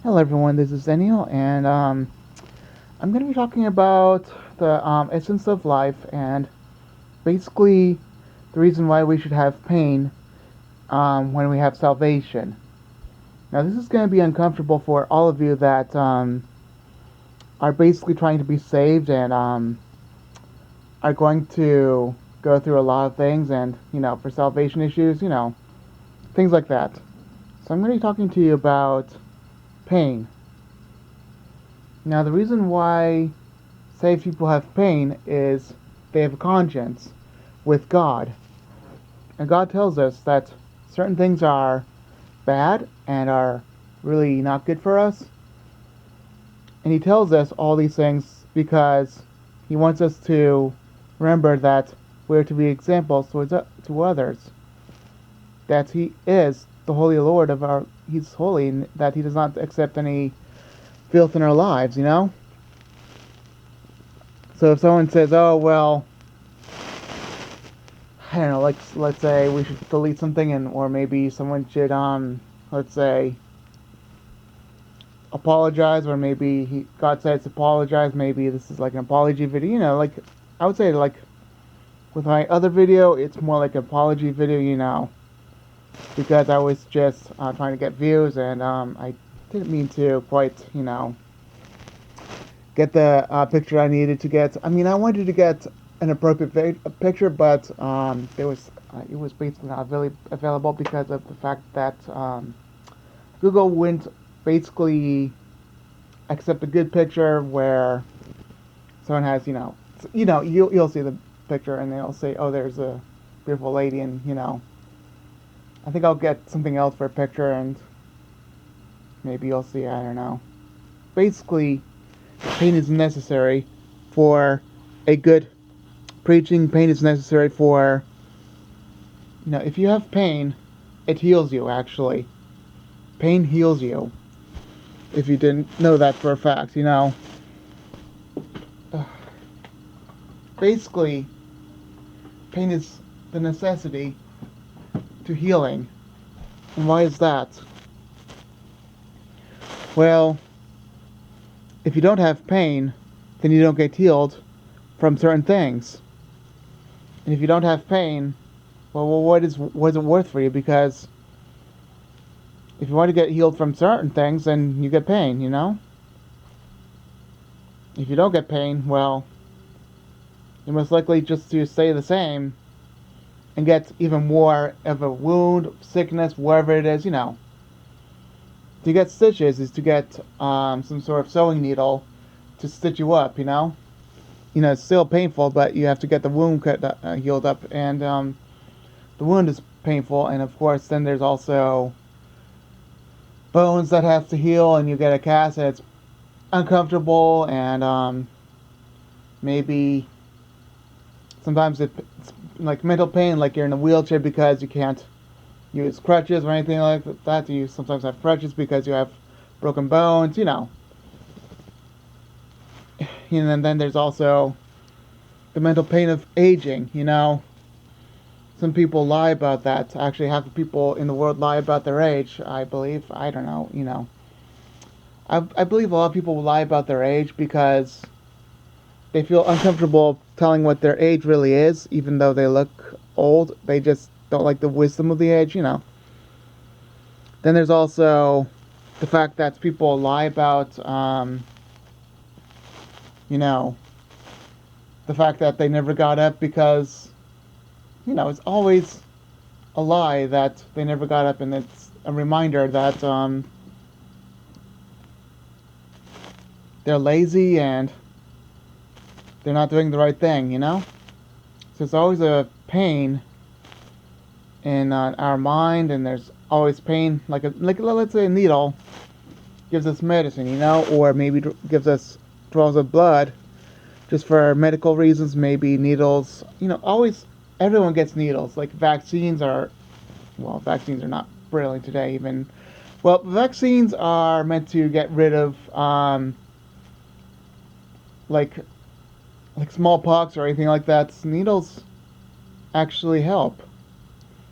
Hello everyone, this is Daniel, and I'm going to be talking about the essence of life and basically the reason why we should have pain when we have salvation. Now, this is going to be uncomfortable for all of you that are basically trying to be saved and are going to go through a lot of things and, for salvation issues, things like that. So, I'm going to be talking to you about pain. Now, the reason why saved people have pain is they have a conscience with God. And God tells us that certain things are bad and are really not good for us. And He tells us all these things because He wants us to remember that we're to be examples to others. That He is the Holy Lord of our. He's holy, and that He does not accept any filth in our lives. So if someone says, "Oh well," I don't know, like let's say we should delete something, and or maybe someone should let's say apologize, or maybe God says apologize. Maybe this is like an apology video. Like I would say, like with my other video, it's more like an apology video. Because I was just trying to get views, and I didn't mean to quite get the picture I needed to get. I mean, I wanted to get an appropriate picture, but there was it was basically not really available because of the fact that Google wouldn't basically accept a good picture where someone has you'll see the picture and they'll say, oh, there's a beautiful lady, and I think I'll get something else for a picture, and maybe you'll see, I don't know. Basically, pain is necessary for a good preaching. Pain is necessary for, if you have pain, it heals you, actually. Pain heals you. If you didn't know that for a fact. Basically, pain is the necessity to healing. And why is that? Well, if you don't have pain, then you don't get healed from certain things. And if you don't have pain, well, what is it worth for you? Because if you want to get healed from certain things, then you get pain. If you don't get pain, well, you're most likely just to stay the same and get even more of a wound, sickness, wherever it is. To get stitches is to get some sort of sewing needle to stitch you up. It's still painful, but you have to get the wound healed up, and the wound is painful, and of course, then there's also bones that have to heal, and you get a cast, and it's uncomfortable, and maybe sometimes it's like mental pain, like you're in a wheelchair because you can't use crutches or anything like that. You sometimes have crutches because you have broken bones. And then there's also the mental pain of aging. Some people lie about that. Actually, half the people in the world lie about their age, I believe. I don't know. I believe a lot of people will lie about their age because they feel uncomfortable telling what their age really is, even though they look old. They just don't like the wisdom of the age. Then there's also the fact that people lie about, you know, the fact that they never got up because, it's always a lie that they never got up, and it's a reminder that they're lazy and they're not doing the right thing. So it's always a pain in our mind, and there's always pain, like let's say a needle gives us medicine, or maybe gives us draws of blood just for medical reasons. Maybe needles, always everyone gets needles. Like vaccines are not brilliant today. Even vaccines are meant to get rid of like smallpox or anything like that. Needles actually help.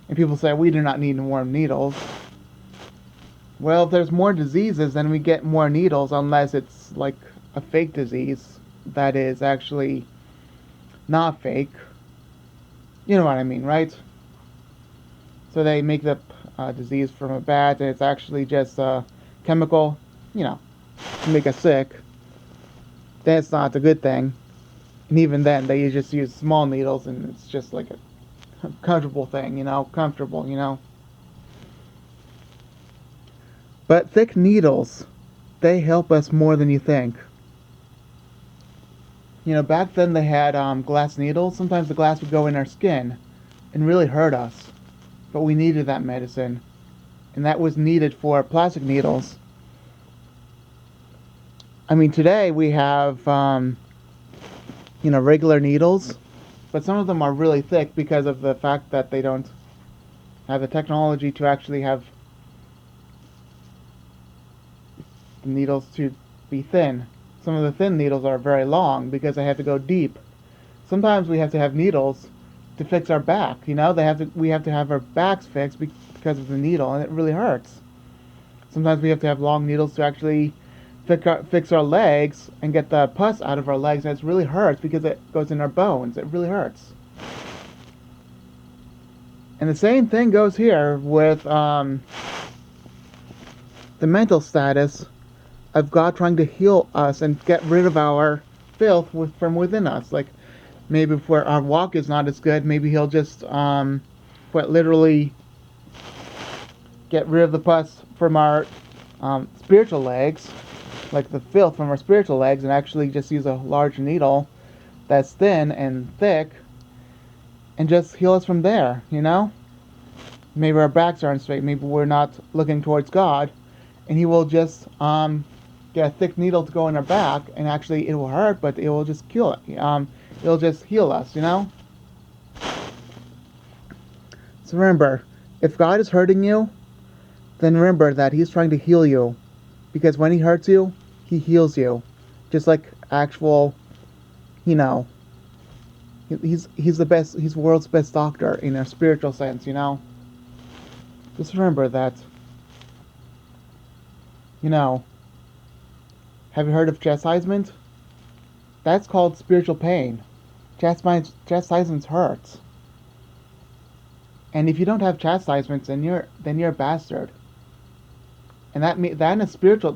And people say we do not need more needles. Well, if there's more diseases, then we get more needles, unless it's like a fake disease that is actually not fake. You know what I mean, right? So they make the disease from a bat, and it's actually just a chemical, you know, to make us sick. Then it's not a good thing. And even then, they just use small needles, and it's just like a comfortable thing, comfortable, But thick needles, they help us more than you think. Back then they had glass needles. Sometimes the glass would go in our skin and really hurt us, but we needed that medicine, and that was needed for plastic needles. I mean, today we have regular needles, but some of them are really thick because of the fact that they don't have the technology to actually have the needles to be thin. Some of the thin needles are very long because they have to go deep. Sometimes we have to have needles to fix our back. We have to have our backs fixed because of the needle, and it really hurts. Sometimes we have to have long needles to actually fix our legs and get the pus out of our legs, and it really hurts because it goes in our bones. It really hurts. And the same thing goes here with the mental status of God trying to heal us and get rid of our filth from within us. Like, maybe if our walk is not as good, maybe He'll just quite literally get rid of the pus from our spiritual legs, like the filth from our spiritual legs, and actually just use a large needle that's thin and thick and just heal us from there, Maybe our backs aren't straight, maybe we're not looking towards God, and He will just get a thick needle to go in our back, and actually it will hurt, but it will just kill it. It'll just heal us, So remember, if God is hurting you, then remember that He's trying to heal you. Because when He hurts you, He heals you. Just like actual, you know, He's the best, He's the world's best doctor in a spiritual sense, Just remember that, you know, have you heard of chastisement? That's called spiritual pain. Chastisement hurts. And if you don't have chastisement, then you're a bastard. And that is spiritual.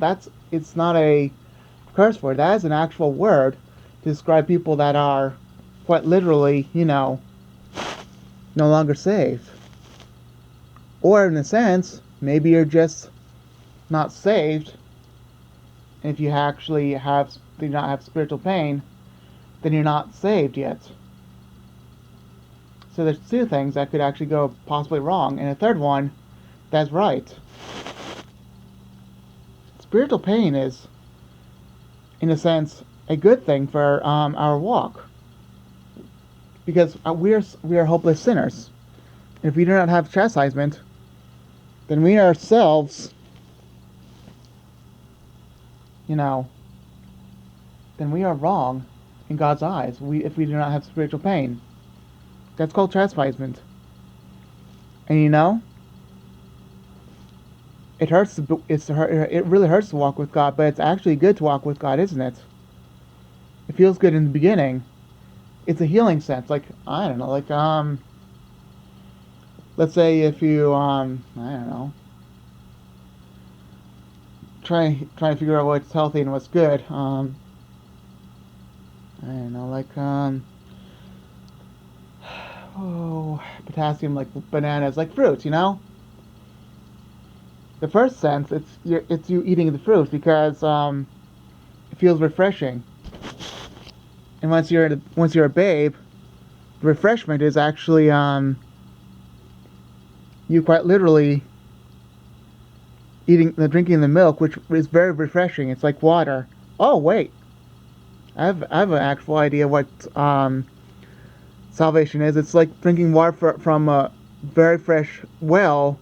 It's not a curse word. That is an actual word to describe people that are quite literally, no longer saved. Or in a sense, maybe you're just not saved. And if you actually do not have spiritual pain, then you're not saved yet. So there's two things that could actually go possibly wrong, and a third one that's right. Spiritual pain is, in a sense, a good thing for our walk, because we are hopeless sinners. If we do not have chastisement, then we ourselves, then we are wrong in God's eyes. If we do not have spiritual pain, that's called chastisement. And it hurts. It really hurts to walk with God, but it's actually good to walk with God, isn't it? It feels good in the beginning. It's a healing sense. Like, I don't know, let's say if you I don't know, try to figure out what's healthy and what's good. I don't know, potassium, like bananas, like fruits, The first sense, it's you eating the fruit because it feels refreshing. And once you're a babe, the refreshment is actually you quite literally drinking the milk, which is very refreshing. It's like water. Oh wait, I have an actual idea what salvation is. It's like drinking water from a very fresh well,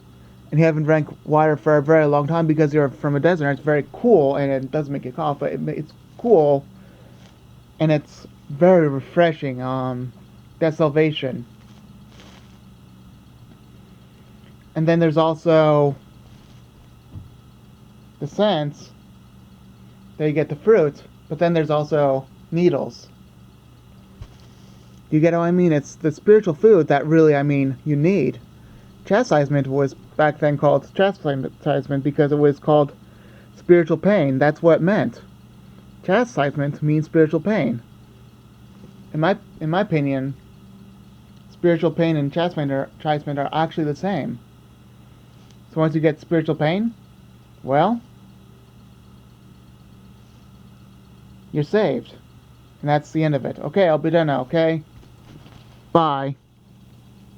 and you haven't drank water for a very long time because you're from a desert. It's very cool, and it doesn't make you cough, but it's cool, and it's very refreshing. That's salvation. And then there's also the sense that you get the fruit, but then there's also needles. You get what I mean? It's the spiritual food that really, you need. Chastisement was back then called chastisement because it was called spiritual pain. That's what it meant. Chastisement means spiritual pain. In my opinion, spiritual pain and chastisement are actually the same. So once you get spiritual pain, well, you're saved. And that's the end of it. Okay, I'll be done now, okay? Bye.